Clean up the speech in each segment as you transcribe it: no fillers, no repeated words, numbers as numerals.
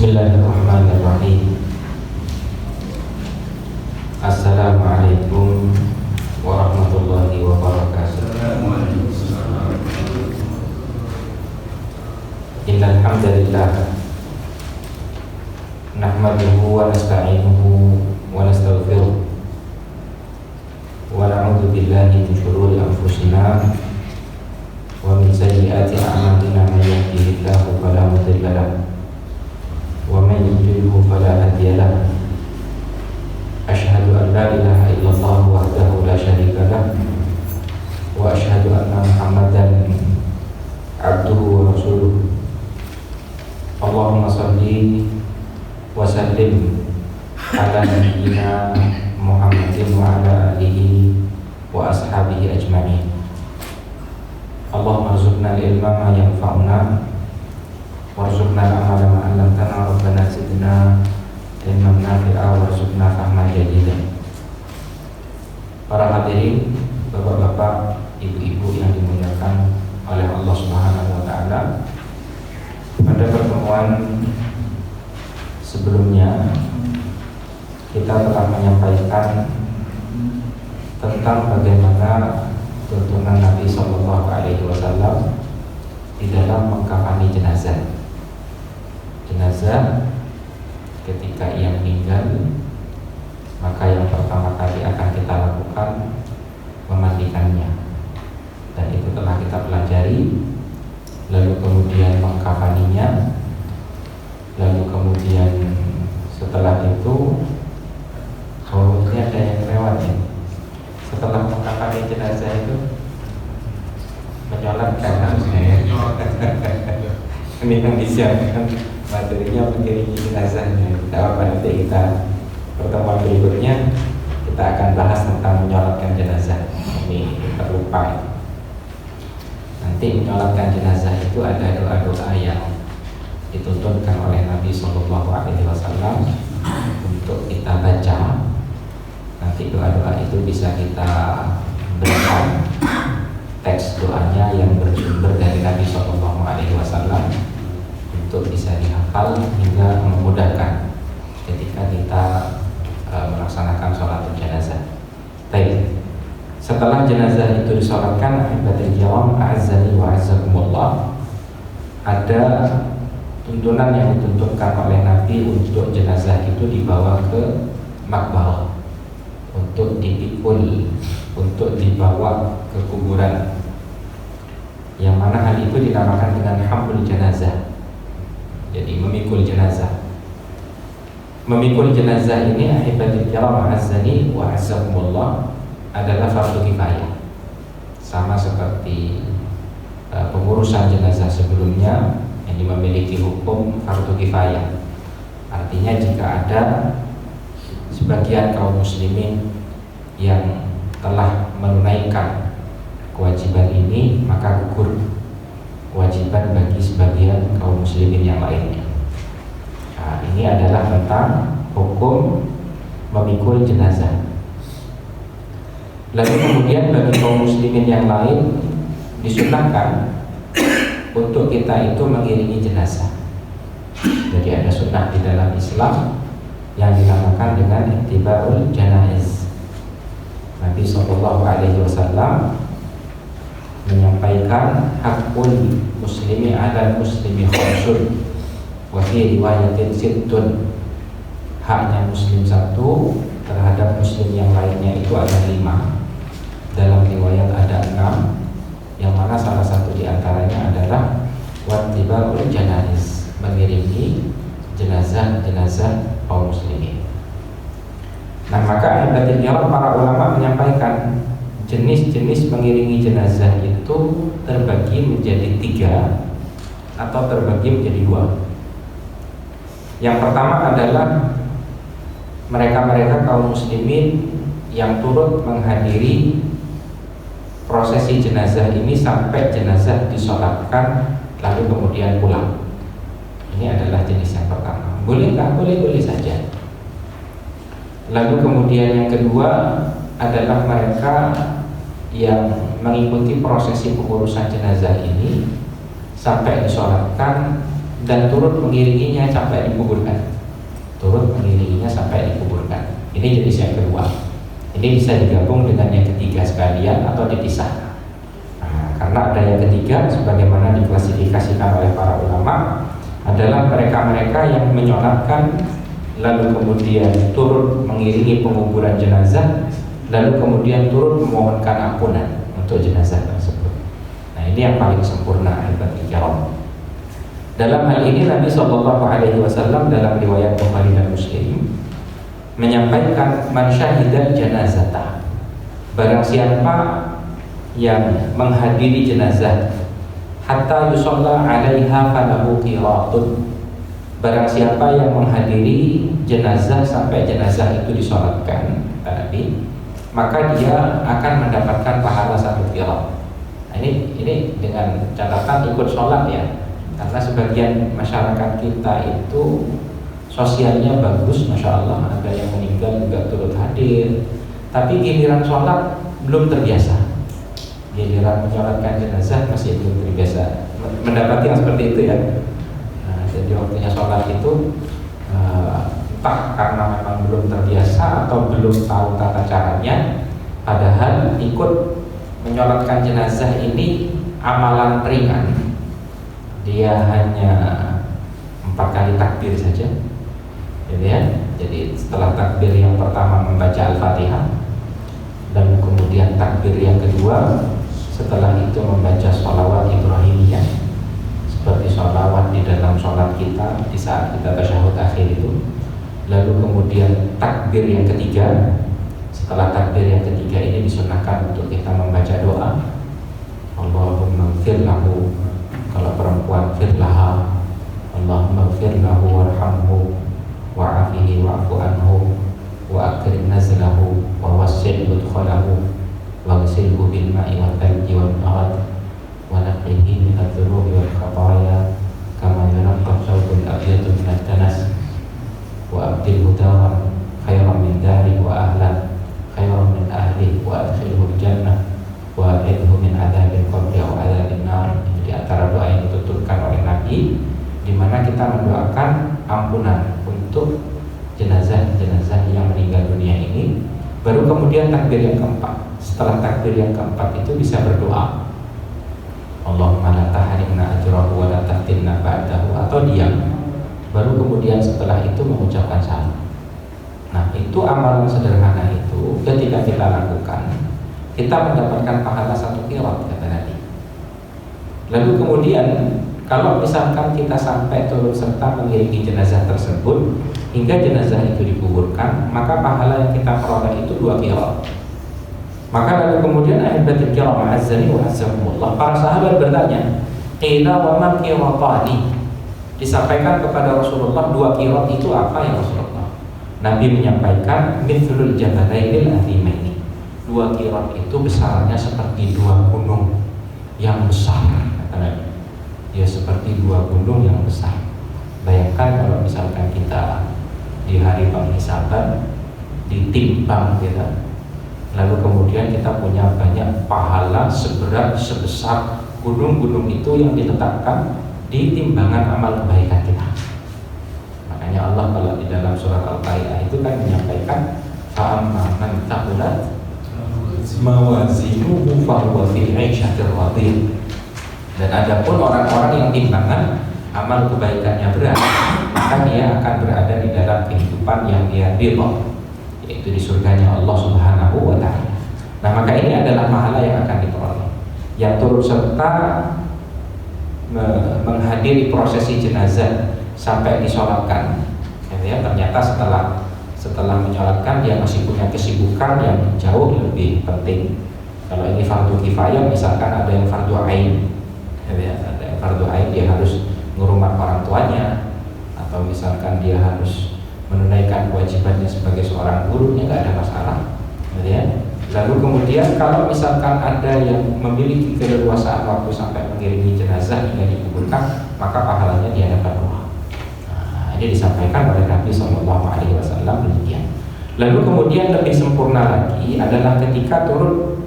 Bismillahirrahmanirrahim. Assalamualaikum warahmatullahi wabarakatuh. Innal hamdalillah nahmaduhu wa nasta'inuhu wa nastaghfiruh wa na'udzu billahi min shururi anfusina wa min sayyiati a'malina may yahdihillahu fala mudilla lahu wa man yudlilhu fala hadiya lahu. Asyhadu an la ilaha illallah wahdahu la syarika lahu wa asyhadu anna Muhammadan abduhu wa rasuluh. Allahumma shalli wa sallim ala nabiyyina Muhammadin wa ala alihi wa ashabihi ajma'in. Allahumma rzuqna ilma ma yanfa'una warzuqna al-amala ma 'allamtana rabbana zidna ilman nafi'a warzuqna fahman jadidan. Para hadirin, bapak-bapak, ibu-ibu yang dimuliakan oleh Allah Subhanahu wa taala, pada pertemuan sebelumnya kita telah menyampaikan tentang bagaimana tuntunan Nabi Shallallahu Alaihi Wasallam di dalam mengkafani jenazah. Jenazah ketika ia meninggal, maka yang pertama kali akan kita lakukan memandikannya, dan itu telah kita pelajari. Lalu kemudian mengkafaninya, lalu kemudian setelah itu, kalau ini ada yang lewat ya, setelah mengkafani jenazah itu menyolatkan harusnya ya. Ini yang disiapkan materinya mengiringi jenazahnya. Tidak apa-apa, nanti kita pertemuan berikutnya kita akan bahas tentang menyolatkan jenazah. Ini terlupa. Nanti menyolatkan jenazah itu ada doa-doa yang dituntunkan oleh Nabi Shallallahu Alaihi Wasallam untuk kita baca. Nanti doa-doa itu bisa kita berikan teks doanya yang bersumber dari Nabi Shallallahu Alaihi Wasallam untuk bisa dihafal hingga memudahkan ketika kita melaksanakan sholat jenazah. Baik. Setelah jenazah itu disolatkan, ahibatul kiram, a'azzani wa a'azzakumullah, ada tuntunan yang dituntunkan oleh Nabi untuk jenazah itu dibawa ke makbarah, untuk dipikul, untuk dibawa ke kuburan, yang mana hal itu dinamakan dengan hamlul jenazah. Jadi memikul jenazah. Memikul jenazah ini, ahibatul kiram, a'azzani wa a'azzakumullah, adalah fardu kifayah, sama seperti pengurusan jenazah sebelumnya yang memiliki hukum fardu kifayah. Artinya jika ada sebagian kaum muslimin yang telah menunaikan kewajiban ini, maka gugur kewajiban bagi sebagian kaum muslimin yang lainnya. Nah, ini adalah tentang hukum memikul jenazah. Lalu kemudian bagi kaum muslimin yang lain disunahkan untuk kita itu mengiringi jenazah. Jadi ada sunnah di dalam Islam yang dinamakan dengan ittiba'ul janaiz. Nabi Shallallahu Alaihi Wasallam menyampaikan hakul muslimi ala muslimi khamsun wa fi riwayatin sittun. Haknya muslim satu terhadap muslim yang lainnya itu ada 5. Dalam riwayat ada 6, yang mana salah satu diantaranya adalah wattiba'ul janaiz, mengiringi jenazah-jenazah kaum muslimin. Nah, maka para ulama menyampaikan jenis-jenis mengiringi jenazah itu terbagi menjadi 3 atau terbagi menjadi 2. Yang pertama adalah mereka-mereka kaum muslimin yang turut menghadiri prosesi jenazah ini sampai jenazah disolatkan lalu kemudian pulang. Ini adalah jenis yang pertama. Boleh nggak? Boleh saja. Lalu kemudian yang kedua adalah mereka yang mengikuti prosesi pengurusan jenazah ini sampai disolatkan dan turut mengiringinya sampai dikuburkan. Turut mengiringinya sampai dikuburkan. Ini jenis yang kedua. Ini bisa digabung dengan yang ketiga sekalian atau dipisah. Nah, karena ada yang ketiga, sebagaimana diklasifikasikan oleh para ulama, adalah mereka-mereka yang menyolatkan lalu kemudian turut mengiringi penguburan jenazah, lalu kemudian turut memohonkan ampunan untuk jenazah tersebut. Nah, ini yang paling sempurna ahibati kiram. Dalam hal ini Nabi SAW dalam riwayat Bukhari dan Muslim menyampaikan man syahidal janazata, barang siapa yang menghadiri jenazah hatta yusalla 'alaiha falahu qiratun, barang siapa yang menghadiri jenazah sampai jenazah itu disolatkan Nabi, maka dia akan mendapatkan pahala 1 qirat. Nah, ini dengan catatan ikut sholat ya, karena sebagian masyarakat kita itu sosialnya bagus, masya Allah, ada yang meninggal juga turut hadir, tapi giliran sholat belum terbiasa, giliran menyolatkan jenazah masih belum terbiasa mendapati yang seperti itu ya. Nah, jadi waktunya sholat itu entah karena memang belum terbiasa atau belum tahu tata caranya, padahal ikut menyolatkan jenazah ini amalan ringan, dia hanya 4 kali takbir saja. Jadi setelah takbir yang pertama membaca Al-Fatihah, dan kemudian takbir yang kedua setelah itu membaca sholawat Ibrahimiyah seperti sholawat di dalam sholat kita di saat kita tasyahud akhir itu. Lalu kemudian takbir yang ketiga, setelah takbir yang ketiga ini disunahkan untuk kita membaca doa Allahumma ighfir lahu, kalau perempuan firlaha, Allahumma ighfir lahu warhamhu wa'afihi wa'fu anhu wa akrim nazlahu wa wassi' mudkhalahu wa ghsilhu bil ma'i wal thalji wal barad wa naqqihi min adh-dhunubi wal khataaya kama yunqqa thawbul abyadu min ad-danas wa abdilhu daran khairan min dari wa ahlan khairan min ahli wa adkhilhu al-jannah wa a'idhu min adzabil qabri wa adzabil nar. Ini di antara doa yang dituturkan oleh Nabi, di mana kita mendoakan ampunan untuk jenazah-jenazah yang meninggal dunia ini. Baru kemudian takbir yang keempat. Setelah takbir yang keempat itu bisa berdoa Allahumma la tahrimna ajrahu wa la tahtimna ba'dahu, atau diam. Baru kemudian setelah itu mengucapkan salam. Nah, itu amalan sederhana itu ketika kita lakukan, kita mendapatkan pahala 1 qirat kata Nabi. Lalu kemudian kalau misalkan kita sampai turut serta mengiringi jenazah tersebut hingga jenazah itu dikuburkan, maka pahala yang kita peroleh itu 2 qirat. Maka lalu kemudian ahibatul kiram azzani wa azzakumullah, para sahabat bertanya, qila wa ma qiratani, disampaikan kepada Rasulullah 2 qirat itu apa ya Rasulullah? Nabi menyampaikan mithlul jabalainil azimaini, 2 qirat itu besarnya seperti 2 gunung yang besar kata Nabi. Ya seperti 2 gunung yang besar. Bayangkan kalau misalkan kita di hari penghisaban ditimbang kita, lalu kemudian kita punya banyak pahala sebesar gunung-gunung itu yang diletakkan di timbangan amal kebaikan kita. Makanya Allah kalau di dalam surat Al-Qari'ah itu kan menyampaikan fa'amma man thaqulat mawazinuhu fahuwa fi 'ishatir radiyah. Dan adapun orang-orang yang timbangan amal kebaikannya berat, maka dia akan berada di dalam kehidupan yang dia ridha, yaitu di surganya Allah Subhanahu wa ta'ala. Nah, maka ini adalah pahala yang akan diperoleh, yang turut serta menghadiri prosesi jenazah sampai disolatkan. Ya, ternyata setelah menyolatkan dia masih punya kesibukan yang jauh lebih penting. Kalau ini fardu kifayah, misalkan ada yang fardu ain, ya, ada yang fardu ain, dia harus ngurmat orang tuanya, atau misalkan dia harus menunaikan kewajibannya sebagai seorang gurunya, nggak ada masalah, ya. Lalu kemudian kalau misalkan ada yang memiliki keleluasaan waktu sampai mengiringi jenazah hingga dikuburkan, maka pahalanya dia dapat Allah. Nah, ini disampaikan oleh Nabi SAW demikian. Lalu kemudian lebih sempurna lagi adalah ketika turut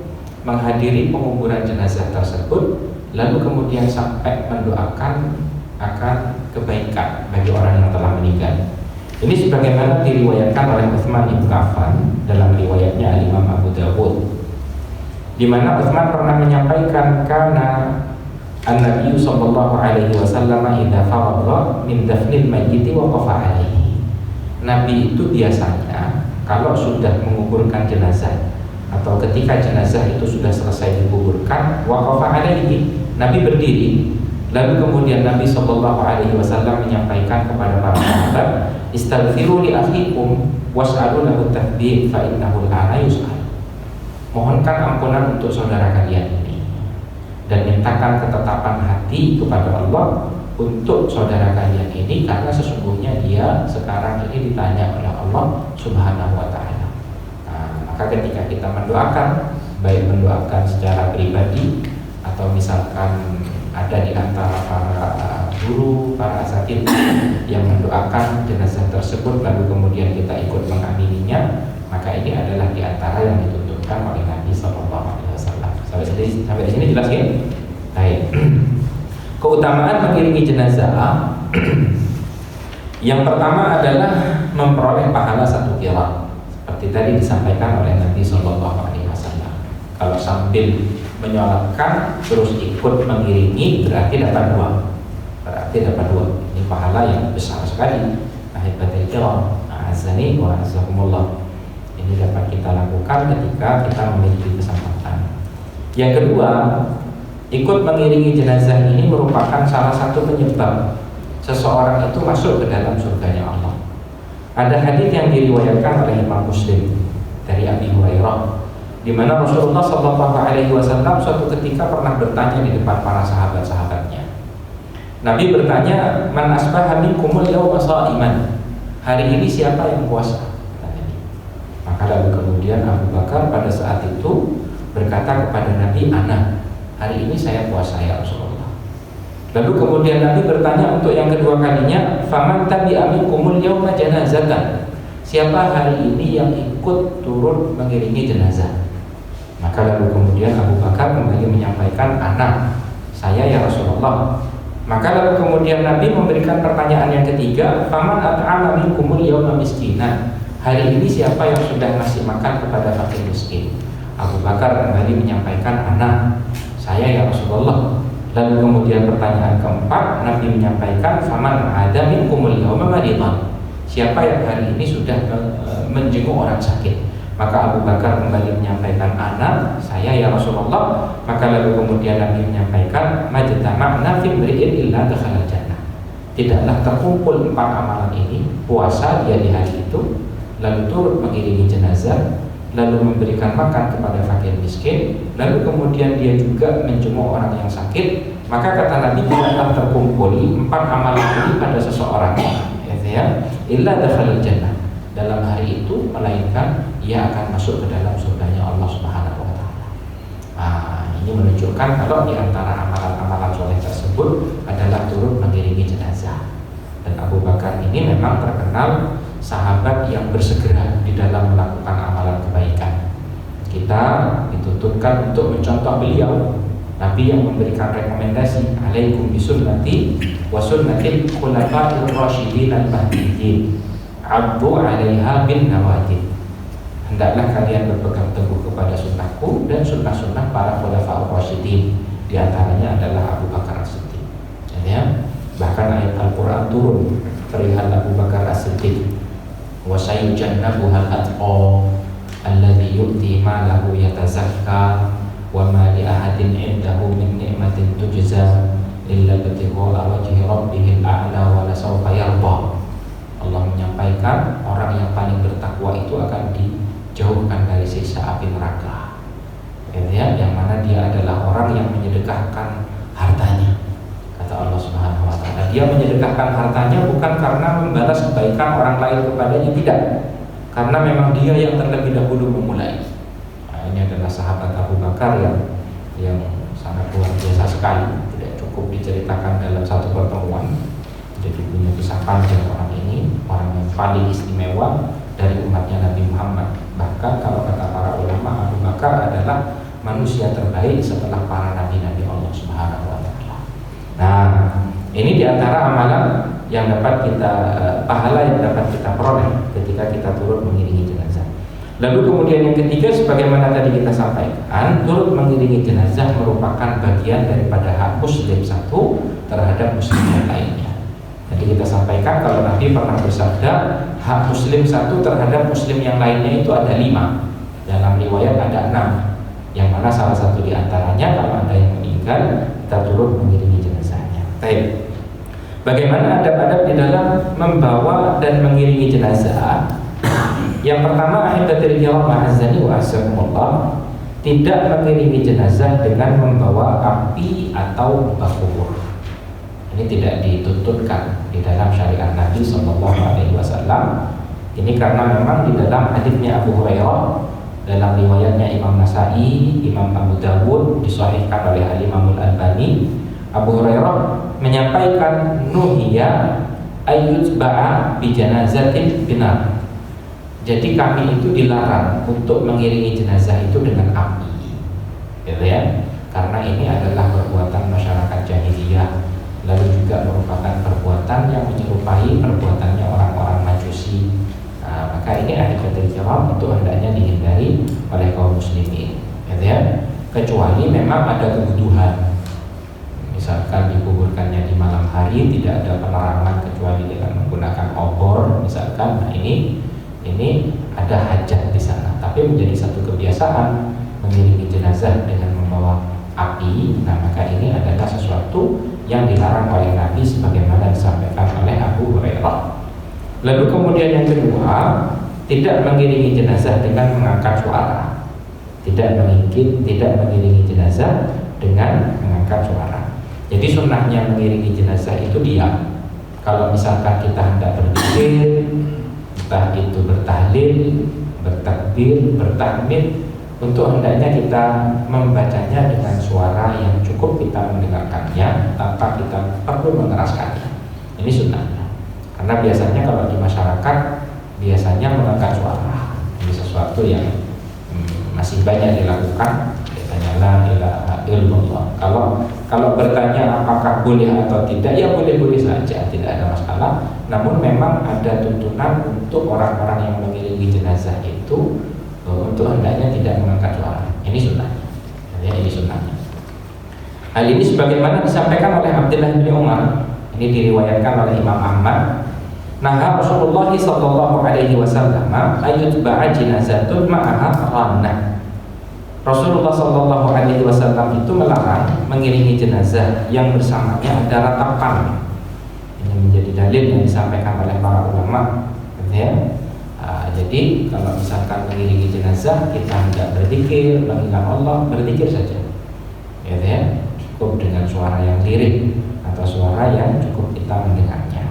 menghadiri penguburan jenazah tersebut, lalu kemudian sampai mendoakan akan kebaikan bagi orang yang telah meninggal. Ini sebagaimana diriwayatkan oleh Utsman bin Affan dalam riwayatnya Imam Abu Dawud, di mana Utsman pernah menyampaikan karena An-Nabi sallallahu alaihi wasallam idza faragha min dafnil mayyit waqafa alaihi. Nabi itu biasanya kalau sudah menguburkan jenazah atau ketika jenazah itu sudah selesai dikuburkan, waqafa alaihi, Nabi berdiri. Lalu kemudian Nabi sallallahu alaihi wasallam menyampaikan kepada para sahabat, istaghfiru li akhikum was'alu lahu tathbit fa innahu al-ana yus'al. Mohonkan ampunan untuk saudara kalian ini dan mintakan ketetapan hati kepada Allah untuk saudara kalian ini, karena sesungguhnya dia sekarang ini ditanya oleh Allah Subhanahu wa taala. Maka ketika kita mendoakan, baik mendoakan secara pribadi atau misalkan ada di antara para guru, para asatidz yang mendoakan jenazah tersebut lalu kemudian kita ikut mengamininya, maka ini adalah di antara yang dituntunkan oleh Nabi sallallahu alaihi wasallam. Sampai di sini jelas ya? Baik. Keutamaan mengiringi jenazah yang pertama adalah memperoleh pahala 1 qiraat. Seperti tadi disampaikan oleh Nabi sallallahu alaihi wasallam. Kalau sambil menyolatkan terus ikut mengiringi berarti dapat 2. Ini pahala yang besar sekali. Ahibatul kiram, azani wa azakumullah. Ini dapat kita lakukan ketika kita memiliki kesempatan. Yang kedua, ikut mengiringi jenazah ini merupakan salah satu penyebab seseorang itu masuk ke dalam surganya Allah. Ada hadis yang diriwayatkan oleh Imam Muslim dari Abi Hurairah, di mana Rasulullah Shallallahu Alaihi Wasallam suatu ketika pernah bertanya di depan para sahabat-sahabatnya. Nabi bertanya, man asbaha minkumul yawma sha'iman. Hari ini siapa yang puasa? Maka lalu kemudian Abu Bakar pada saat itu berkata kepada Nabi, ana, hari ini saya puasa ya Rasulullah. Lalu kemudian Nabi bertanya untuk yang kedua kalinya, faman tabi'a minkumul yawma janazatan. Siapa hari ini yang ikut turut mengiringi jenazah? Maka lalu kemudian Abu Bakar kembali menyampaikan, anak saya ya Rasulullah. Maka lalu kemudian Nabi memberikan pertanyaan yang ketiga, faman at'ama minkumul yawma miskinan. Hari ini siapa yang sudah ngasih makan kepada fakir miskin? Abu Bakar kembali menyampaikan, anak saya ya Rasulullah. Lalu kemudian pertanyaan keempat, Nabi menyampaikan, faman ada minkumul yawma maridan. Siapa yang hari ini sudah menjenguk orang sakit? Maka Abu Bakar kembali menyampaikan, anak saya ya Rasulullah. Maka lalu kemudian Nabi menyampaikan, majtama'na fi imri'in illa dakhala jannah. Tidaklah terkumpul 4 amalan ini, puasa dia di hari itu, lalu turut mengiringi jenazah, lalu memberikan makan kepada fakir miskin, lalu kemudian dia juga menjenguk orang yang sakit. Maka kata Nabi, tidaklah terkumpul 4 amalan ini pada seseorang, ya, illa dakhala jannah, dalam hari itu, melainkan ia akan masuk ke dalam surganya Allah Subhanahu wa taala. Ini menunjukkan kalau di antara amalan-amalan soleh tersebut adalah turut mengiringi jenazah. Dan Abu Bakar ini memang terkenal sahabat yang bersegera di dalam melakukan amalan kebaikan. Kita dituntutkan untuk mencontoh beliau. Nabi yang memberikan rekomendasi, alaikum bisunnati wa sunnatil khulafa'ir rasyidin al-mahdiyyin, abdu 'alaiha bin nawajid. Hendaklah kalian berpegang teguh kepada sunnahku dan sunnah-sunnah para khulafa'ur rasyidin. Di antaranya adalah Abu Bakar As-Siddiq. Ya, bahkan ayat Al-Qur'an turun perihal Abu Bakar As-Siddiq. Wa sayujannabuhal atqa alladzi yu'ti malahu yatazakka wa ma li ahadin 'indahu min ni'matin tujza illa ibtigha'a wajhi rabbihil a'la wa la sawfa yarda. Allah menyampaikan orang yang paling bertakwa itu akan dijauhkan dari siksa api neraka. Ya, yang mana dia adalah orang yang menyedekahkan hartanya. Kata Allah Subhanahu wa taala, dia menyedekahkan hartanya bukan karena membalas kebaikan orang lain kepadanya, tidak. Karena memang dia yang terlebih dahulu memulai. Ini adalah sahabat Abu Bakar yang sangat luar biasa sekali. Tidak cukup diceritakan dalam satu pertemuan. Jadi punya kisah panjang orang ini, orang yang paling istimewa dari umatnya Nabi Muhammad. Bahkan kalau kata para ulama, Abu Bakar adalah manusia terbaik setelah para nabi-nabi Allah Subhanahu wa taala. Nah, Ini diantara amalan yang dapat kita pahala yang dapat kita peroleh ketika kita turut mengiringi jenazah. Lalu kemudian yang ketiga, sebagaimana tadi kita sampaikan, turut mengiringi jenazah merupakan bagian daripada hak muslim satu terhadap muslim yang lainnya. Jadi kita sampaikan kalau Nabi pernah bersabda, hak muslim satu terhadap muslim yang lainnya itu ada 5. Dalam riwayat ada 6. Yang mana salah satu diantaranya kalau ada yang meninggal, kita turut mengiringi jenazahnya. Baik. Bagaimana adab-adab di dalam membawa dan mengiringi jenazah? Yang pertama, ahibatul kiram ma'azani wa azakumullah, tidak mengiringi jenazah dengan membawa api atau bakubur. Ini tidak dituntutkan di dalam syariat Nabi SAW. Ini karena memang di dalam hadisnya Abu Hurairah, dalam riwayatnya Imam Nasai, Imam Abu Dawud, disahihkan oleh Al-Imam Al-Albani, Abu Hurairah menyampaikan nuhiya ayyutba'a bi janazatin binar. Jadi kami itu dilarang untuk mengiringi jenazah itu dengan api, gitu ya. Karena ini adalah perbuatan masyarakat jahiliyah, lalu juga merupakan perbuatan yang menyerupai perbuatannya orang-orang Majusi. Maka ini ahibatul kiram itu hendaknya dihindari oleh kaum muslimin, gitu ya. Kecuali memang ada kebutuhan. Misalkan dikuburkannya di malam hari, tidak ada penerangan kecuali dengan menggunakan obor, misalkan. Nah ini ada hajat di sana. Tapi menjadi satu kebiasaan mengiringi jenazah dengan membawa api. Nah maka ini adalah sesuatu yang dilarang oleh Nabi sebagaimana disampaikan oleh Abu Hurairah. Lalu kemudian yang kedua, tidak mengiringi jenazah dengan mengangkat suara. Tidak mengiringi jenazah dengan mengangkat suara. Jadi sunnahnya mengiringi jenazah itu diam. Kalau misalkan kita hendak berzikir, entah itu bertahlil, bertakbir, bertahmid, untuk hendaknya kita membacanya dengan suara yang cukup kita mendengarkannya tanpa kita perlu mengeraskannya. Ini sunnahnya. Karena biasanya kalau di masyarakat biasanya mengangkat suara. Ini sesuatu yang masih banyak dilakukan. La ilaha illallah. Kalau bertanya apakah boleh atau tidak, ya boleh-boleh saja, tidak ada masalah. Namun memang ada tuntunan untuk orang-orang yang mengiringi jenazah itu untuk hendaknya tidak mengangkat suara. Ini sunnahnya. Ini sunnahnya. Hal ini sebagaimana disampaikan oleh Abdullah bin Umar. Ini diriwayatkan oleh Imam Ahmad. Nah, Rasulullah sallallahu alaihi wasallam ayutba'a jenazatun ma'aha rannah. Rasulullah Shallallahu Alaihi Wasallam itu melarang mengiringi jenazah yang bersamanya ada ratapan. Ini menjadi dalil yang disampaikan oleh para ulama, ya. Jadi kalau misalkan mengiringi jenazah kita tidak berzikir, mengingat Allah, berzikir saja, ya. Cukup dengan suara yang lirih atau suara yang cukup kita mendengarnya.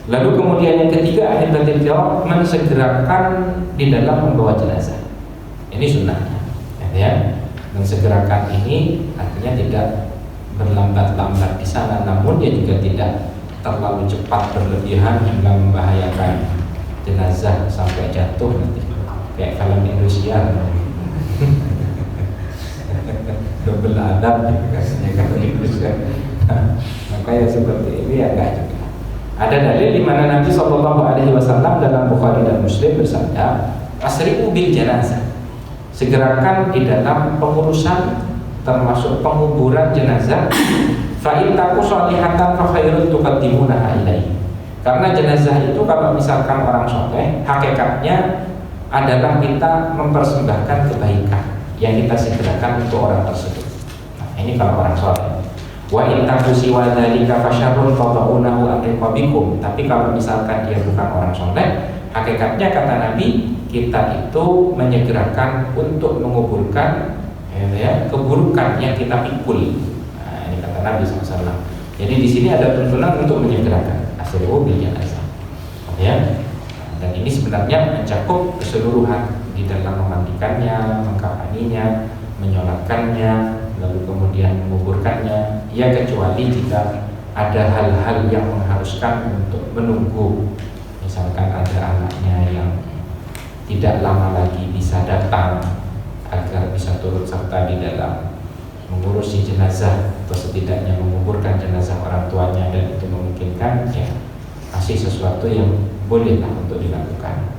Lalu kemudian yang ketiga, ahibatul kiram, mensegerakan di dalam membawa jenazah. Ini sunnahnya. Ya, mensegerakan ini artinya tidak berlambat-lambat di sana, namun dia juga tidak terlalu cepat berlebihan hingga membahayakan jenazah sampai jatuh nanti kayak film Indonesia. Double adab kasihnya kalau Indonesia. Maka ya seperti ini ya enggak juga. Ada dalil di mana Nabi SAW dalam Bukhari dan Muslim bersabda, asri'u bil janazah, segerakan di dalam pengurusan termasuk penguburan jenazah. Fa in taku sholihatan fa khairun tuqaddimunaha ilaihi. Karena jenazah itu kalau misalkan orang soleh, hakikatnya adalah kita mempersembahkan kebaikan yang kita segerakan untuk orang tersebut. Nah, ini kalau orang soleh. Wa in taku siwa dzalika fa syarrun tadaunahu aqrabikum. Tapi kalau misalkan dia bukan orang soleh, hakikatnya kata Nabi, kita itu menyegerakan untuk menguburkan keburukan yang kita pikul. Nah, ini kata Nabi SAW. Jadi di sini ada tuntunan untuk menyegerakan asri'u bil janazah. Ya. Dan ini sebenarnya mencakup keseluruhan di dalam memandikannya, mengkafaninya, menyolatkannya, lalu kemudian menguburkannya. Ya kecuali jika ada hal-hal yang mengharuskan untuk menunggu. Misalkan ada anaknya yang tidak lama lagi bisa datang agar bisa turut serta di dalam mengurusi jenazah atau setidaknya menguburkan jenazah orang tuanya dan itu memungkinkan, ya masih sesuatu yang bolehlah untuk dilakukan.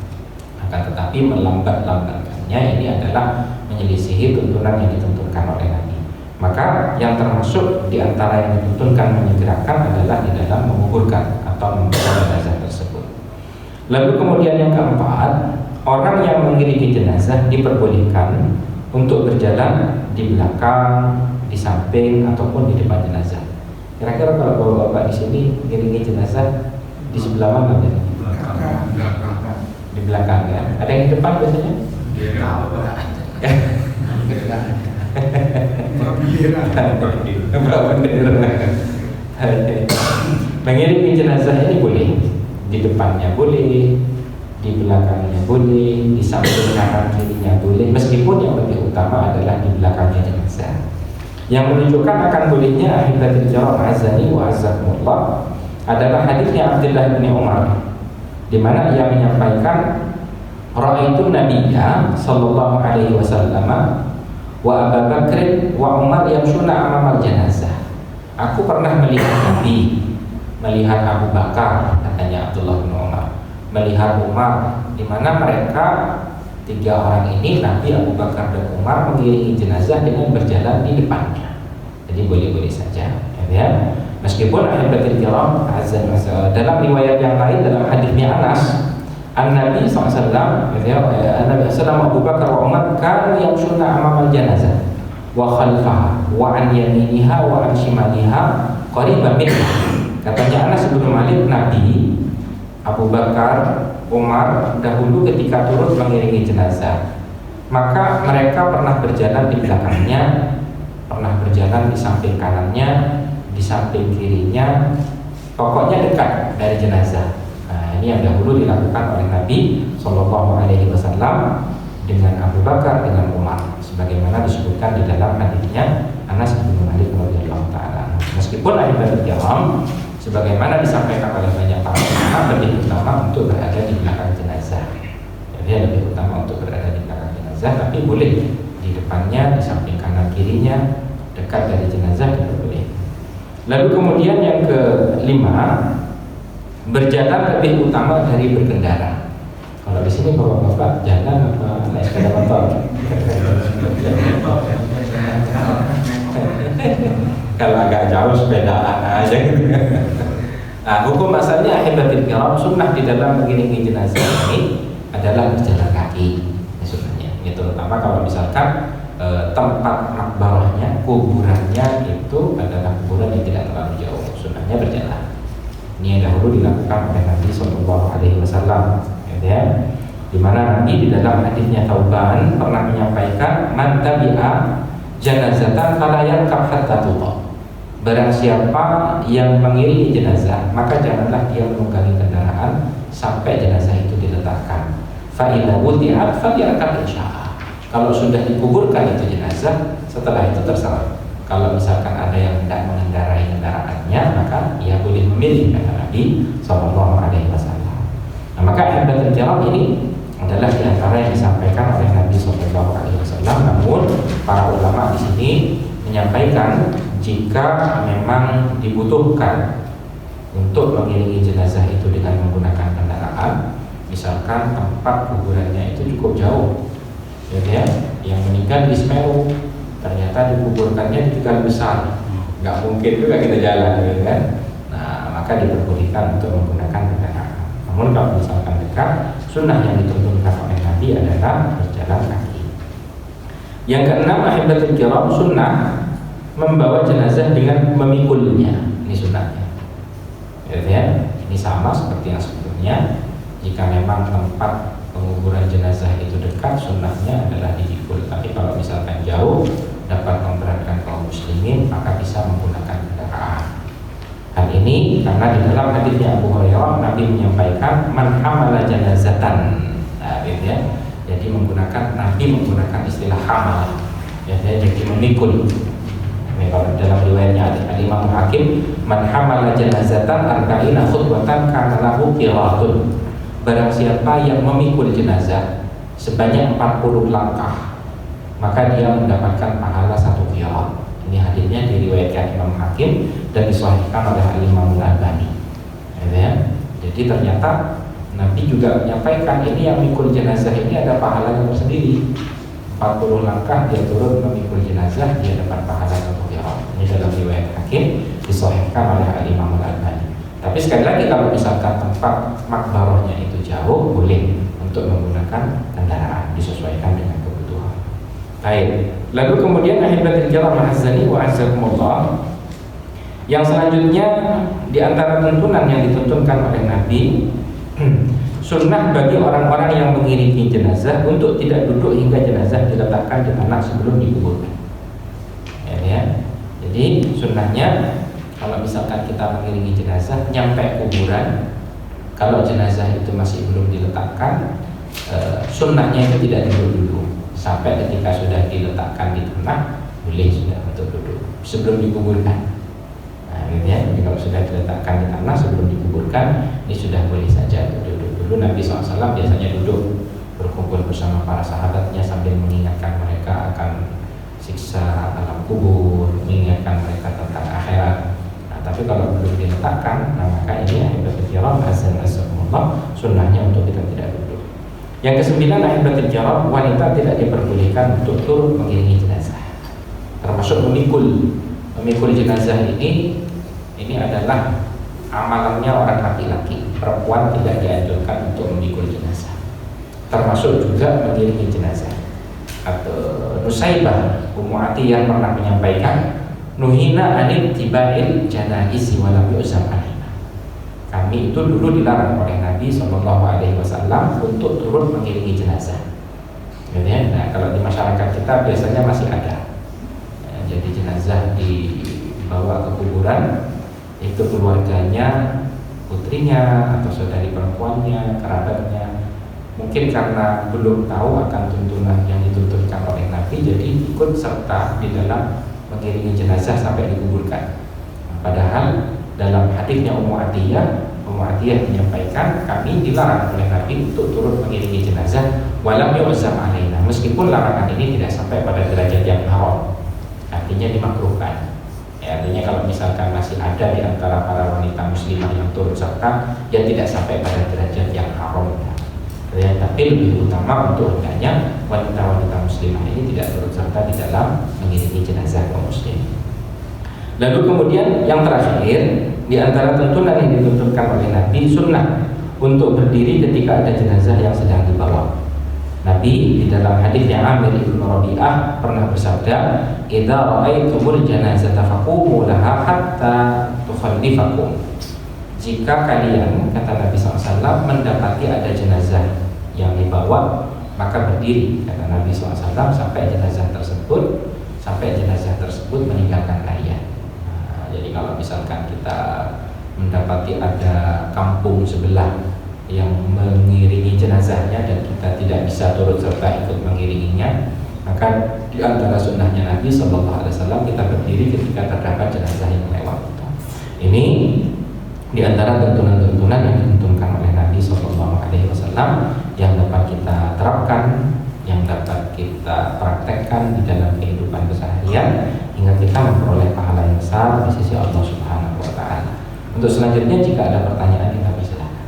Akan tetapi melambat-lambatkannya ini adalah menyelisihi tuntunan yang ditentukan oleh Nabi. Maka yang termasuk di antara yang dituntunkan menyegerakan adalah di dalam menguburkan atau membawa jenazah tersebut. Lalu kemudian yang keempat, orang yang mengiringi jenazah diperbolehkan untuk berjalan di belakang, di samping ataupun di depan jenazah. Kira-kira kalau bapak-bapak di sini mengiringi jenazah di sebelah mana biasanya? Di belakang ya. Ada yang di depan biasanya? Mengiringi jenazah ini boleh, di depannya boleh, di belakangnya boleh, di samping kanan kirinya boleh, meskipun yang lebih utama adalah di belakangnya jenazah. Yang menunjukkan akan bolehnya ahibatul jawab azani wa azakumullah adalah hadisnya Abdullah bin Umar, di mana ia menyampaikan ra'aitu nabiyya sallallahu alaihi wasallam wa Abu Bakr wa Umar yamshuna amamal janazah. Aku pernah melihat Nabi, melihat Abu Bakar, katanya Abdullah bin Umar, melihat Umar, di mana mereka tiga orang ini, Nabi, Abu Bakar dan Umar, mengiringi jenazah dengan berjalan di depannya. Jadi boleh-boleh saja, ya. Meskipun ahibatul kiram dalam riwayat yang lain, dalam hadisnya Anas, An-Nabi SAW, An-Nabi SAW, Abu Bakar wa Umar kanu yamshuna amamal janazah wa khalfaha wa an yaminiha wa an shimaliha qariban minha. Katanya Anas bin Malik, Nabi, Abu Bakar, Umar dahulu ketika turut mengiringi jenazah, maka mereka pernah berjalan di belakangnya, pernah berjalan di samping kanannya, di samping kirinya, pokoknya dekat dari jenazah. Nah, ini yang dahulu dilakukan oleh Nabi Shallallahu Alaihi Wasallam dengan Abu Bakar, dengan Umar, sebagaimana disebutkan di dalam hadisnya Anas bin Malik radhiyallahu taala. Meskipun ahibatul kiram sebagaimana disampaikan oleh banyak para ulama, lebih utama untuk berada di belakang jenazah. Jadi lebih utama untuk berada di belakang jenazah, tapi boleh di depannya, di samping kanan kirinya, dekat dari jenazah itu boleh. Lalu kemudian yang kelima, berjalan lebih utama dari berkendara. Kalau di sini bapak-bapak jalan apa naik sepeda motor? Kalau agak jauh sepedaan aja gitu. Nah, hukum asalnya ahibatul kiram, sunnah di dalam mengiringi jenazah ini adalah berjalan kaki. Ini sunnahnya. Ini terutama kalau misalkan tempat makbarahnya, kuburannya itu adalah kuburan yang tidak terlalu jauh, sunnahnya berjalan. Ini yang dahulu dilakukan oleh Nabi Shallallahu Alaihi Wasallam, ya. Di mana Nabi di dalam hadisnya Tauban pernah menyampaikan, man tabi'a janazatan fala yarkab hatta tuqa. Barang siapa yang mengiringi jenazah, maka janganlah dia menunggangi kendaraan sampai jenazah itu diletakkan. Fa idza wudi'at falyarkab insya'a. Kalau sudah dikuburkan itu jenazah, setelah itu terserah. Kalau misalkan ada yang tidak mengendarai kendaraannya, maka ia boleh memilih, kata Nabi Sallallahu Alaihi Wasallam. Nah, maka ahibatul kiram ini adalah di antara yang disampaikan oleh Nabi Sallallahu Alaihi Wasallam. Namun para ulama di sini menyampaikan, jika memang dibutuhkan untuk mengiringi jenazah itu dengan menggunakan kendaraan, misalkan tempat kuburannya itu cukup jauh, ya, yang meninggal di Semeru, ternyata dikuburkannya di Tegal Besar, nggak mungkin juga kita jalan, gitu kan? Nah, maka diperbolehkan untuk menggunakan kendaraan. Namun kalau misalkan dekat, sunnah yang dituntunkan oleh Nabi adalah berjalan kaki. Yang keenam, ahibatul kiram, sunnah membawa jenazah dengan memikulnya. Ini sunnahnya, ya. Ini sama seperti yang sebelumnya. Jika memang tempat penguburan jenazah itu dekat, sunnahnya adalah dipikul. Tapi kalau misalkan jauh, dapat memberatkan kaum muslimin, maka bisa menggunakan kendaraan. Hal ini karena di dalam hadisnya Abu Hurairah, Nabi menyampaikan, man hamala janazatan. Nah, ya. Jadi Nabi menggunakan istilah hamal, ya, jadi memikul. Kalau dalam riwayatnya Al-Imam Hakim, man hamala janazatan arba'ina khutbatan kana lahu qiratun. Barang siapa yang memikul jenazah sebanyak 40 langkah, maka dia mendapatkan pahala 1 qirat. Ini riwayat Imam Hakim dan disahihkan oleh Imam Al-Albani. Ya. Jadi ternyata Nabi juga menyampaikan ini yang mikul jenazah ini ada pahalanya tersendiri. 40 langkah dia turun memikul jenazah, dia dapat pahala Taghyirah. Ini dalam riwayat Hakim, disahihkan oleh Imam Al-Albani. Tapi sekali lagi kalau misalkan tempat makbarahnya itu jauh, boleh untuk menggunakan kendaraan disesuaikan dengan kebutuhan. Baik. Lalu kemudian ahibatul kiram ma'azzani wa azzakumullah. Yang selanjutnya di antara tuntunan yang dituntunkan oleh Nabi, sunnah bagi orang-orang yang mengiringi jenazah untuk tidak duduk hingga jenazah diletakkan di tanah sebelum dikuburkan. Ya. Jadi sunnahnya kalau misalkan kita mengiringi jenazah nyampe kuburan, kalau jenazah itu masih belum diletakkan, sunnahnya itu tidak duduk dulu sampai ketika sudah diletakkan di tanah, boleh sudah untuk duduk sebelum dikuburkan. Jadi kalau sudah diletakkan di tanah sebelum dikuburkan, ini sudah boleh saja duduk dulu. Nabi SAW biasanya duduk berkumpul bersama para sahabatnya sambil mengingatkan mereka akan siksa alam kubur, mengingatkan mereka tentang akhirat. Nah, tapi kalau belum diletakkan, nah maka ini ahibatul kiram azzakumullah, sunnahnya untuk kita tidak duduk. Yang kesembilan, ahibatul kiram, wanita tidak diperbolehkan untuk turun mengiringi jenazah, termasuk memikul jenazah ini adalah amalannya orang laki-laki. Perempuan tidak dianjurkan untuk memikul jenazah, termasuk juga mengiringi jenazah. Atau Nusaibah Ummu Atiyah pernah menyampaikan, nuhina anit tibail janaiz wa lam yu'zam alaina. Kami itu dulu dilarang oleh Nabi SAW untuk turun mengiringi jenazah. Nah, kalau di masyarakat kita biasanya masih ada. Jadi jenazah dibawa ke kuburan, itu keluarganya, putrinya atau saudari perempuannya, kerabatnya, mungkin karena belum tahu akan tuntunan yang dituntutkan oleh Nabi, jadi ikut serta di dalam mengiringi jenazah sampai dikuburkan. Padahal dalam hadisnya Ummu Atiyah menyampaikan, kami dilarang oleh Nabi untuk turun mengiringi jenazah walam yu'zam alaina, meskipun larangan ini tidak sampai pada derajat yang haram, artinya dimakruhkan. Ya, artinya kalau misalkan masih ada di antara para wanita muslimah yang turut serta, ya tidak sampai pada derajat yang haram. Ya, tapi lebih utama untuk hendaknya wanita-wanita muslimah ini tidak turut serta di dalam mengiringi jenazah kaum muslim. Lalu kemudian yang terakhir, di antara tuntunan yang dituntunkan oleh Nabi, sunnah untuk berdiri ketika ada jenazah yang sedang dibawa. Nabi di dalam hadisnya Amir ibn Rabi'ah pernah bersabda, "Idza ra'aitumul janazata faqumu laha hatta tukhallifakum." Jika kalian, kata Nabi SAW, mendapati ada jenazah yang dibawa, maka berdiri, kata Nabi SAW, sampai jenazah tersebut meninggalkan kalian. Nah, jadi kalau misalkan kita mendapati ada kampung sebelah yang mengiringi jenazahnya dan kita tidak bisa turut serta ikut mengiringinya, maka di antara sunnahnya Nabi SAW kita berdiri ketika terdapat jenazah yang lewat. Ini di antara tuntunan-tuntunan yang dituntunkan oleh Nabi SAW yang dapat kita terapkan, yang dapat kita praktekkan di dalam kehidupan keseharian hingga kita memperoleh pahala yang besar di sisi Allah Subhanahu wa Ta'ala. Untuk selanjutnya, jika ada pertanyaan, kita persilakan.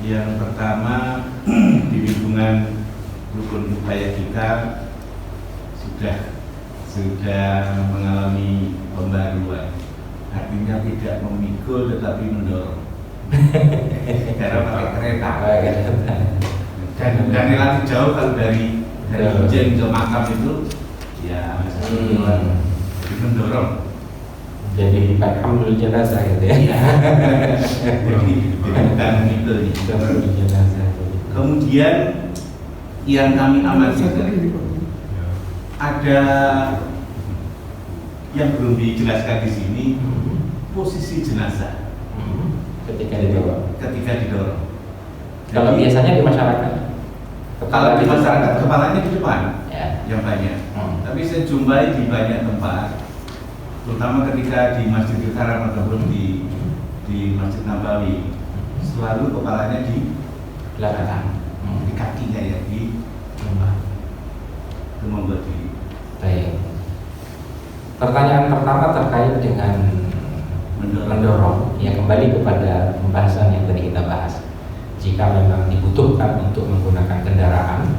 Yang pertama, di lingkungan rukun upaya kita sudah mengalami pembaruan, artinya tidak memikul tetapi mendorong. Karena pakai kereta dan relatif jauh. Kalau dari Ijen ke makam itu ya jadi mendorong. Jadi bukan hamdul jenazah gitu ya. Jadi bukan memikul. Kemudian yang kami amati ada yang belum dijelaskan di sini, posisi jenazah ketika didorong. Kalau biasanya di masyarakat, kalau di masyarakat kepalanya di depan, ya, yang banyak. Tapi saya jumpai di banyak tempat, terutama ketika di Masjidil Haram ataupun di Masjid Nabawi, selalu kepalanya di belakang, di kakinya ya, di membuat diri. Baik. Pertanyaan pertama terkait dengan mendorong, ya kembali kepada pembahasan yang tadi kita bahas. Jika memang dibutuhkan untuk menggunakan kendaraan,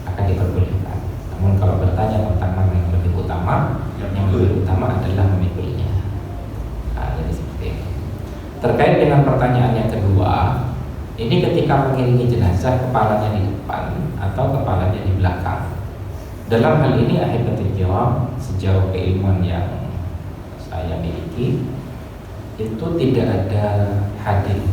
akan diperbolehkan. Namun kalau bertanya tentang mana yang lebih utama, yang lebih utama adalah memikulnya. Nah, jadi seperti ini. Terkait dengan pertanyaan yang kedua, ini ketika mengiringi jenazah kepalanya di depan atau kepalanya di belakang. Dalam hal ini ahibatul kiram, sejauh keilmuan yang saya miliki, itu tidak ada hadis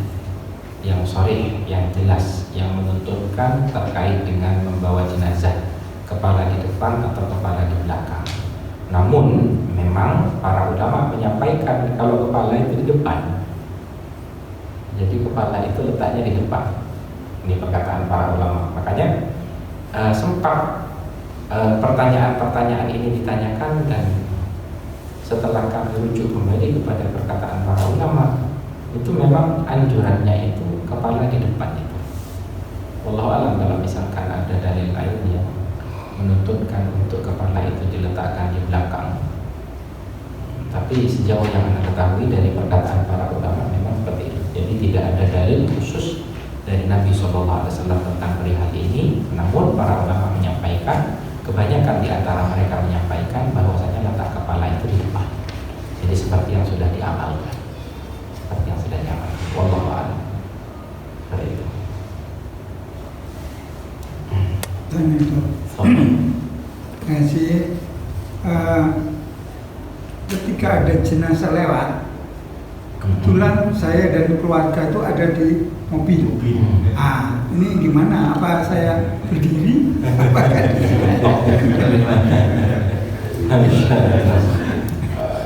yang sharih, yang jelas, yang menuntunkan terkait dengan membawa jenazah kepala di depan atau kepala di belakang. Namun memang para ulama menyampaikan kalau kepala itu di depan. Jadi kepala itu letaknya di depan. Ini perkataan para ulama. Makanya sempat pertanyaan-pertanyaan ini ditanyakan, dan setelah kami rujuk kembali kepada perkataan para ulama, itu memang anjurannya itu kepala di depan itu. Wallahu a'lam, kalau misalkan ada dalil lain yang menuntutkan untuk kepala itu diletakkan di belakang. Tapi sejauh yang Anda ketahui dari perkataan para ulama memang seperti itu. Jadi tidak ada dalil khusus dari Nabi SAW tentang perihal ini. Namun para ulama menyampaikan, kebanyakan di antara mereka menyampaikan bahwasanya letak kepala itu di depan. Jadi seperti yang sudah diamalkan, seperti yang sudah diamalkan. Wallahu a'lam. Seperti itu. Tanya itu. Ngasih ketika ada jenazah lewat, kebetulan saya dan keluarga itu ada di mobil. Ini gimana? Apa saya berdiri?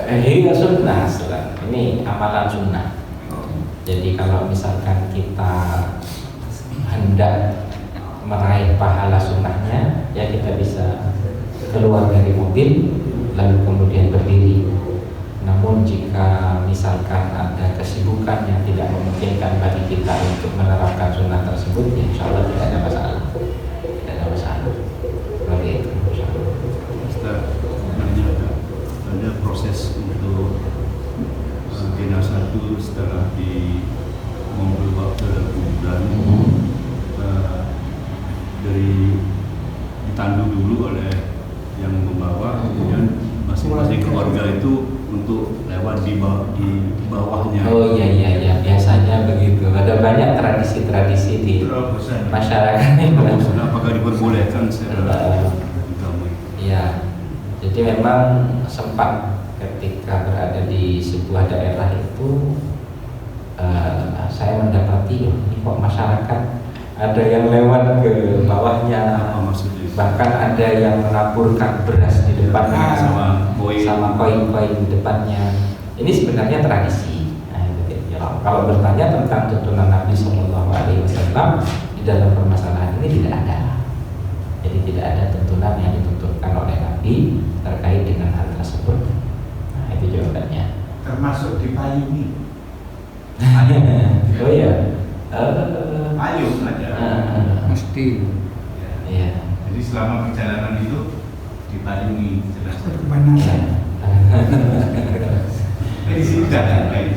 Iya sunnah, ini amalan sunnah. Jadi kalau misalkan kita hendak meraih pahala sunnahnya, ya kita bisa keluar dari mobil lalu kemudian berdiri. Namun jika misalkan ada kesibukan yang tidak memungkinkan bagi kita untuk menerapkan sunnah tersebut, ya insya Allah tidak ada masalah. Tidak ada masalah. Seperti itu. Ustaz, ada proses untuk jenazah itu setelah membawa ke kuburan, dari ditandu dulu oleh yang membawa, kemudian masing-masing keluarga itu untuk lewat di bawahnya. Oh iya, biasanya begitu. Ada banyak tradisi-tradisi di masyarakat ini. Apakah diperbolehkan secara agama? Iya. Jadi memang sempat ketika berada di sebuah daerah itu, saya mendapati ini kok masyarakat ada yang lewat ke bawahnya. Apa maksudnya? Bahkan ada yang menaburkan beras di depannya sama koin-koin di depannya. Ini sebenarnya tradisi. Nah, itu ya. Kalau bertanya tentang tuntunan Nabi SAW di dalam permasalahan ini tidak ada. Jadi tidak ada tuntunan yang dituntutkan oleh Nabi terkait dengan hal tersebut. Nah, itu jawabannya. Termasuk dipayungi. Oh iya. Payung ada. Mesti. Iya. Jadi selama perjalanan itu dipayungi jenazah. Kemanasan. Di sini tidak ada. Baik.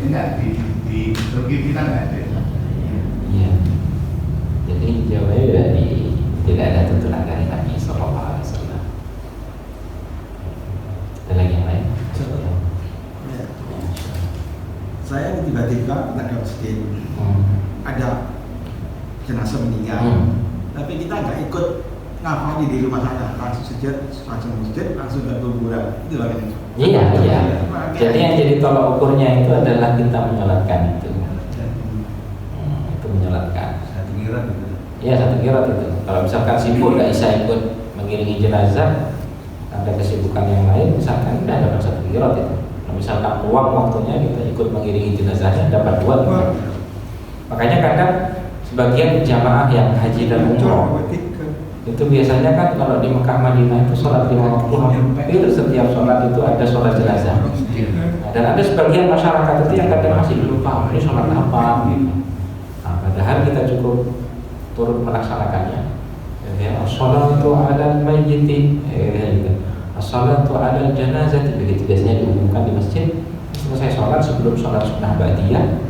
Enggak di Turki kita nggak ada. Iya. Jadi jawabannya tidak ada tuntunan dari Nabi SAW. Ada lagi yang lain? Saya tiba-tiba ada masjid, ada jenazah meninggal, tapi kita nggak ikut ngafali di rumah saya, langsung sujud, langsung masjid, langsung ke kuburan. Itu bagaimana? Iya. Jadi yang jadi tolak ukurnya itu adalah kita menyolatkan itu. Itu menyolatkan. Satu kira gitu. Iya, satu kira itu. Kalau misalkan sibuk nggak bisa ikut mengiringi jenazah, ada kesibukan yang lain, misalkan tidak dapat satu kira itu. Misalkan uang waktunya kita ikut mengiringi jenazahnya dapat 2. Makanya kadang sebagian jamaah yang haji dan umroh itu biasanya kan kalau di Mekah Madinah itu sholat 5 waktu, hampir setiap sholat itu ada sholat jenazah. Dan ada sebagian masyarakat itu yang kadang masih belum paham ini sholat apa gitu. Nah, padahal kita cukup turut melaksanakannya. Ya, as-salatu 'alal mayyiti, as-salatu 'alal janazati, begitu biasanya diumumkan di masjid. Selesai sholat, sebelum sholat sunnah ba'diyah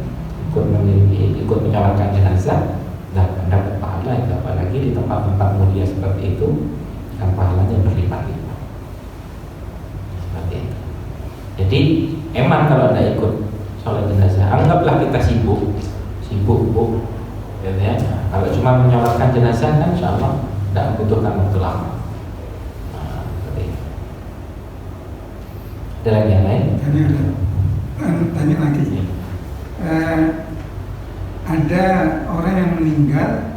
ikut menyolatkan jenazah, dapat pahala itu. Apalagi di tempat-tempat mulia seperti itu, kan pahalanya berlipat-lipat. Seperti itu. Jadi emang kalau Anda ikut sholat jenazah, anggaplah kita sibuk bu, ya. Kalau cuma menyolatkan jenazah kan insya Allah tidak membutuhkan waktu lama. Nah, seperti itu. Ada lagi yang lain? Tanya lagi. Ada orang yang meninggal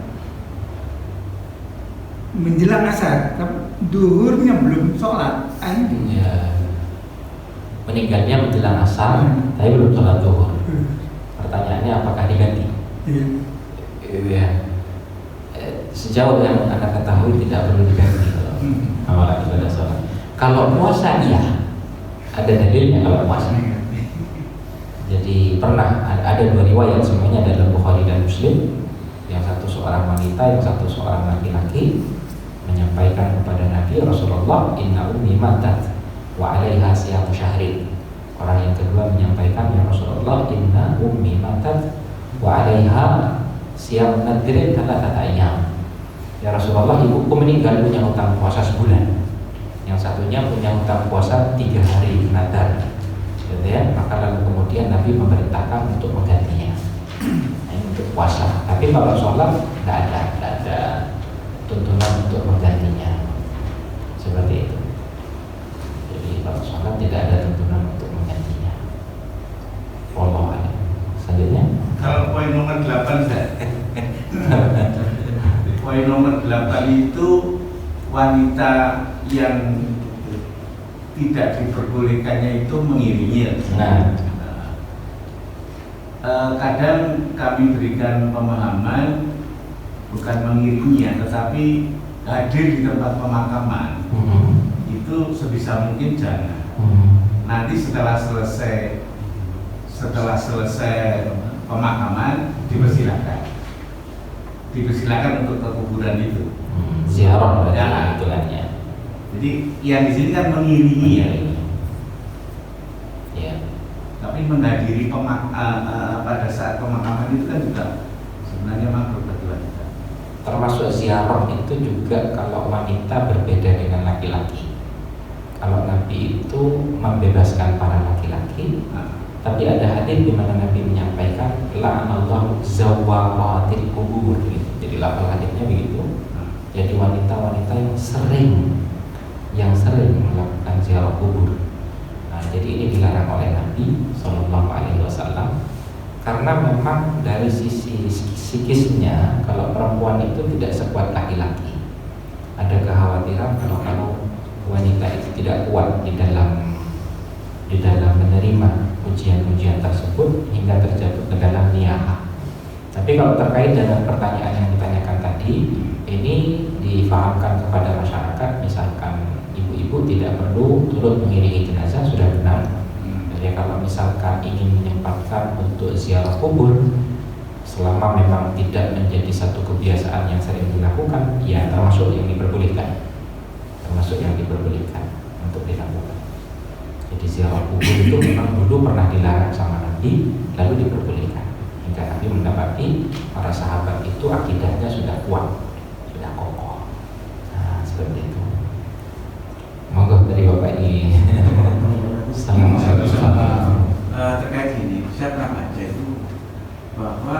menjelang asar, duhurnya belum sholat. Ya. Meninggalnya menjelang asar, tapi belum sholat zuhur. Pertanyaannya apakah diganti? Iya. Sejauh yang Anda ketahui tidak perlu diganti kalau amalan ibadah sholat. Kalau puasa ya, ada dalilnya kalau puasa. Jadi pernah ada dua riwayat, semuanya dalam Bukhari dan Muslim. Yang satu seorang wanita, yang satu seorang laki-laki menyampaikan kepada Nabi Rasulullah, inna ummi matat wa 'alaiha siyamu syahrin. Orang yang kedua menyampaikan, ya Rasulullah, inna ummi matat wa 'alaiha siyamu nadrin thalathata ayyam. Ya Rasulullah, ibuku meninggal punya hutang puasa sebulan. Yang satunya punya hutang puasa 3 hari nadar. Gitu ya. Maka lalu kemudian Nabi memerintahkan untuk menggantinya. Ini untuk puasa. Tapi kalau sholat tidak ada tuntunan untuk menggantinya. Seperti itu. Jadi kalau sholat tidak ada tuntunan untuk menggantinya. Wallahu a'lam. Selanjutnya. Kalau poin nomor 8 poin nomor 8 itu wanita yang tidak diperbolehkannya itu mengiringi. Kadang kami berikan pemahaman bukan mengiringinya, tetapi hadir di tempat pemakaman. Itu sebisa mungkin jangan. Nanti setelah selesai pemakaman dipersilakan untuk ke kuburan itu. Ziarah berarti hitungannya. Jadi yang di sini kan mengiringi ya. Ya. Tapi menghadiri pada saat pemakaman itu kan juga sebenarnya makruh bagi wanita. Termasuk ziarah itu juga kalau wanita berbeda dengan laki-laki. Kalau Nabi itu membebaskan para laki-laki, tapi ada hadis di mana Nabi menyampaikan la'anallahu zawaratil kubur. Jadi lafal hadisnya begitu. Jadi wanita-wanita yang sering melakukan ziarah kubur. Nah, jadi ini dilarang oleh Nabi Shallallahu Alaihi Wasallam karena memang dari sisi psikisnya kalau perempuan itu tidak sekuat laki-laki. Ada kekhawatiran kalau wanita itu tidak kuat di dalam menerima ujian-ujian tersebut hingga terjatuh ke dalam niyahah. Tapi kalau terkait dengan pertanyaan yang ditanyakan tadi, ini difahamkan kepada masyarakat, misalkan ibu-ibu tidak perlu turut mengiringi jenazah, sudah benar. Jadi kalau misalkan ingin menyempatkan untuk ziarah kubur, selama memang tidak menjadi satu kebiasaan yang sering dilakukan, ya termasuk yang diperbolehkan, untuk dilakukan. Jadi ziarah kubur itu memang dulu pernah dilarang sama Nabi, lalu diperbolehkan. Hingga Nabi mendapati para sahabat itu akidahnya sudah kuat, sudah kokoh. Nah, seperti itu. Monggo dari Bapak ini. Terkait ini, saya pernah baca itu bahwa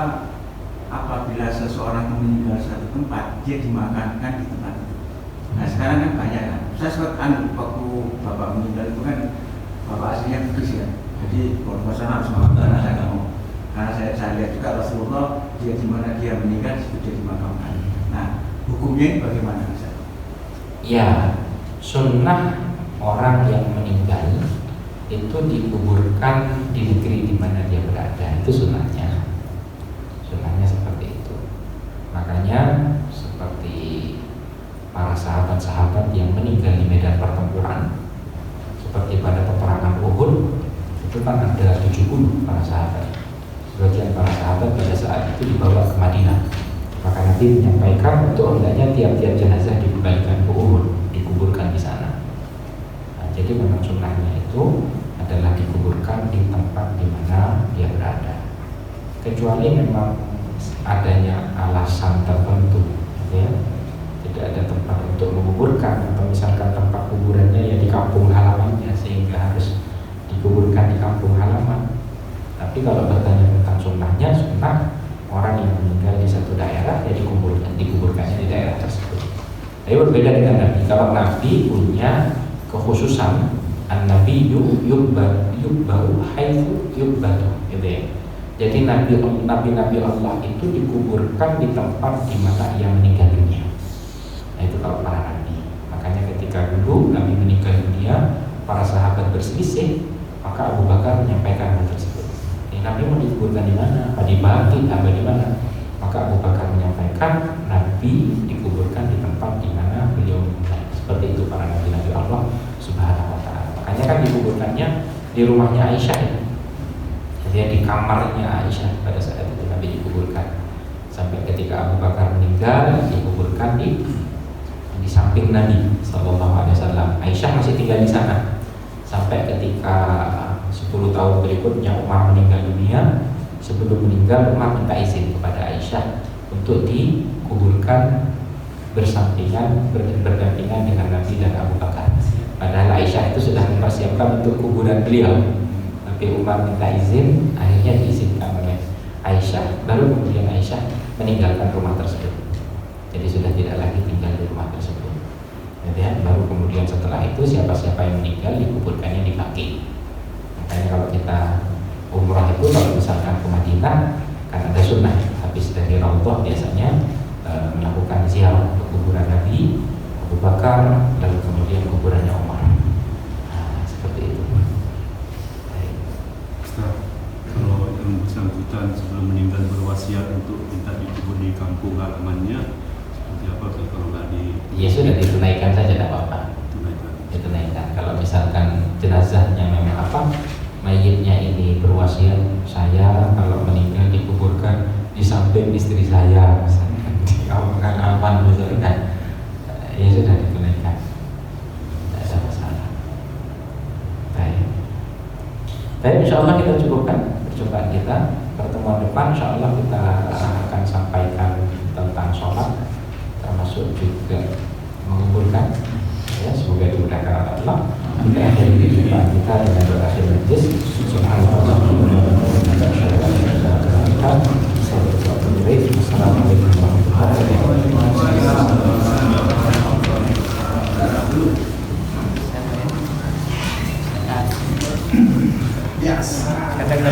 apabila seseorang meninggal satu tempat, dia dimakamkan di tempat itu. Nah sekarang kan banyak kan. Saya sempat waktu bapak meninggal itu kan bapak aslinya Kudus ya. Jadi kalau masalah harus makamkan, saya nggak mau. Karena saya lihat juga Rasulullah dia di mana dia meninggal sudah dimakamkan. Nah hukumnya ini bagaimana? Ya, sunnah orang yang meninggal itu dikuburkan di negeri di mana dia berada, itu sunnahnya seperti itu. Makanya seperti para sahabat-sahabat yang meninggal di medan pertempuran, seperti pada peperangan Uhud, itu kan ada 70 para sahabat. Sebagian para sahabat pada saat itu dibawa ke Madinah Maka Nabi menyampaikan untuk hendaknya tiap-tiap jenazah dikembalikan ke Uhud, dikuburkan di sana. Nah, jadi memang sunnahnya itu adalah dikuburkan di tempat di mana dia berada, kecuali memang adanya alasan tertentu, ya. Tidak ada tempat untuk menguburkan, atau misalkan tempat kuburannya ya di kampung halamannya sehingga harus dikuburkan di kampung halaman. Tapi kalau bertanya tentang sunnahnya, sunnah orang yang meninggal di satu daerah ya dikuburkannya di daerah tersebut. Tapi berbeda dengan Nabi. Kalau Nabi punya kekhususan, an-nabi yubba'u haitsu yubbatu, gitu ya. Jadi nabi-nabi Allah itu dikuburkan di tempat di mana ia meninggal dunia. Nah, itu kalau para nabi. Makanya ketika dulu Nabi meninggal dunia, para sahabat berselisih, maka Abu Bakar menyampaikan hal tersebut. Nabi mau dikuburkan di mana? Apa di Baqi? Apa di mana? Maka Abu Bakar menyampaikan Nabi dikuburkan di tempat di mana beliau meninggal. Seperti itu para nabi-nabi Allah Subhanahu wa taala. Makanya kan dikuburkannya di rumahnya Aisyah ya. Jadi di kamarnya Aisyah pada saat itu Nabi dikuburkan. Sampai ketika Abu Bakar meninggal dikuburkan di samping Nabi sallallahu alaihi wasallam. Aisyah masih tinggal di sana. Sampai ketika 10 tahun berikutnya Umar meninggal dunia, sebelum meninggal Umar minta izin kepada Aisyah untuk dikuburkan berdampingan dengan Nabi dan Abu Bakar. Padahal Aisyah itu sudah mempersiapkan untuk kuburan beliau, tapi Umar minta izin, akhirnya diizinkan oleh Aisyah. Baru kemudian Aisyah meninggalkan rumah tersebut, jadi sudah tidak lagi tinggal di rumah tersebut. Jadi baru kemudian setelah itu siapa-siapa yang meninggal dikuburkannya di Baqi. Makanya kalau kita umrah itu kalau misalkan ke Madinah kan ada sunnah habis dari Raudhah biasanya melakukan ziarah ke kuburan Nabi, Abu Bakar, dan kemudian kuburannya Umar. Nah, seperti itu. Baik. Ustaz, kalau yang bersangkutan sebelum meninggal berwasiat untuk minta dikubur di kampung halamannya, seperti apa kalau nggak di? Ya sudah ditunaikan saja, tidak apa-apa. Ditunaikan. Kalau misalkan jenazahnya memang apa, mayitnya ini berwasiat, saya kalau meninggal dikuburkan di samping istri saya, misalnya di kampung halaman misalnya, ya sudah ditunaikan, tidak ada masalah. Baik. Baik, insya Allah kita cukupkan perjumpaan kita. Pertemuan depan insya Allah kita akan sampaikan tentang sholat, termasuk juga menguburkan. Ya, semoga dimudahkan oleh Allah. Kita akhiri perjumpaan kita dengan doa akhir majlis. Subhanallah. Assalamualaikum warahmatullahi wabarakatuh. Yes. Katakan